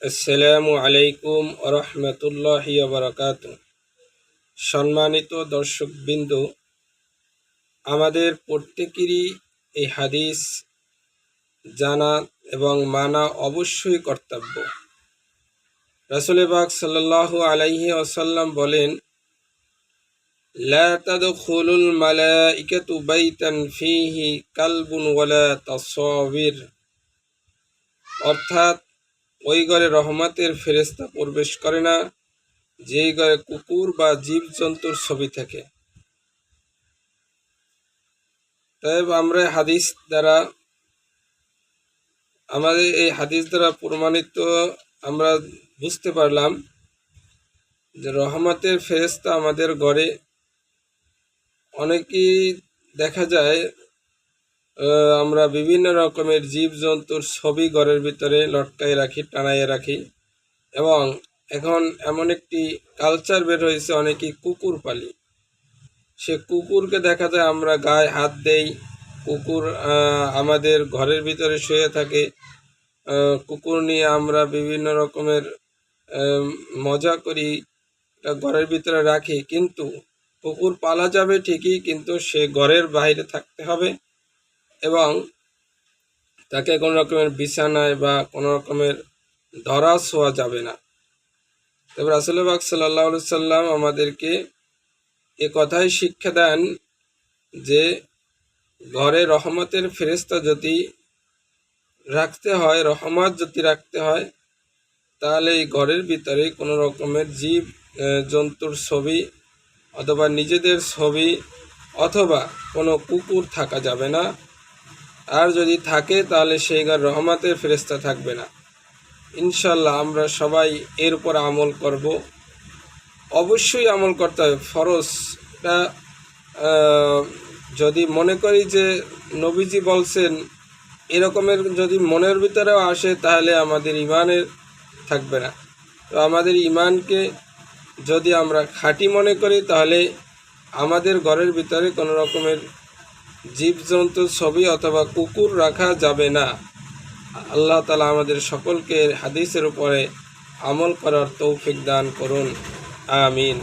আসসালামু আলাইকুম ওয়া রাহমাতুল্লাহি ওয়া বারাকাতুহু। সম্মানিত দর্শকবৃন্দ, আমাদের প্রত্যেকেরই এই হাদিস জানা এবং মানা অবশ্যই কর্তব্য। রাসূল পাক সাল্লাল্লাহু আলাইহি ওয়াসাল্লাম বলেন, লা তাদখুলুল মালাইকাতু বাইতান ফীহি কালবুন ওয়ালা তাসাবির, অর্থাৎ ওই ঘরে রহমতের ফেরেশতা প্রবেশ করে না যেই ঘরে কুকুর বা জীবজন্তুর ছবি থাকে। তাই আমরা আমাদের এই হাদিস দ্বারা প্রমাণিত আমরা বুঝতে পারলাম যে রহমতের ফেরেশতা আমাদের ঘরে অনেকেই দেখা যায় আমরা বিভিন্ন রকমের জীবজন্তুর ছবি ঘরের ভিতরে লটকায় রাখি, টানাইয়ে রাখি, এবং এখন এমন একটি কালচার বের হয়েছে, অনেকেই কুকুর পালি। সে কুকুরকে দেখা যায় আমরা গায়ে হাত দেই, কুকুর আমাদের ঘরের ভিতরে শুয়ে থাকে, কুকুর নিয়ে আমরা বিভিন্ন রকমের মজা করি, ঘরের ভিতরে রাখি। কিন্তু কুকুর পালা যাবে ঠিকই, কিন্তু সে ঘরের বাইরে থাকতে হবে এবং তাকে কোনো রকমের বিছানায় বা কোনো রকমের ধরা ছোঁয়া যাবে না। তবে রাসূল পাক সাল্লাল্লাহু আলাইহি সাল্লাম আমাদেরকে এ কথাই শিক্ষা দেন যে ঘরে রহমতের ফেরেশতা যদি রাখতে হয়, রহমত যদি রাখতে হয়, তাহলে এই ঘরের ভিতরে কোনো রকমের জীব জন্তুর ছবি অথবা নিজেদের ছবি অথবা কোনো কুকুর থাকা যাবে না। আর যদি থাকে তাহলে সেই ঘর রহমতের ফেরেশতা থাকবে না। ইনশাল্লাহ আমরা সবাই এর উপর আমল করব। অবশ্যই আমল করতে হবে, ফরজ। এটা যদি মনে করি যে নবীজি বলছেন, এরকমের যদি মনের ভিতরেও আসে তাহলে আমাদের ইমানের থাকবে না। তো আমাদের ইমানকে যদি আমরা খাঁটি মনে করি তাহলে আমাদের ঘরের ভিতরে কোনো রকমের জীবজন্তুর ছবি অথবা কুকুর রাখা যাবে না। আল্লাহ তাআলা আমাদের সকলকে হাদিসের উপরে আমল করার তৌফিক দান করুন। আমিন।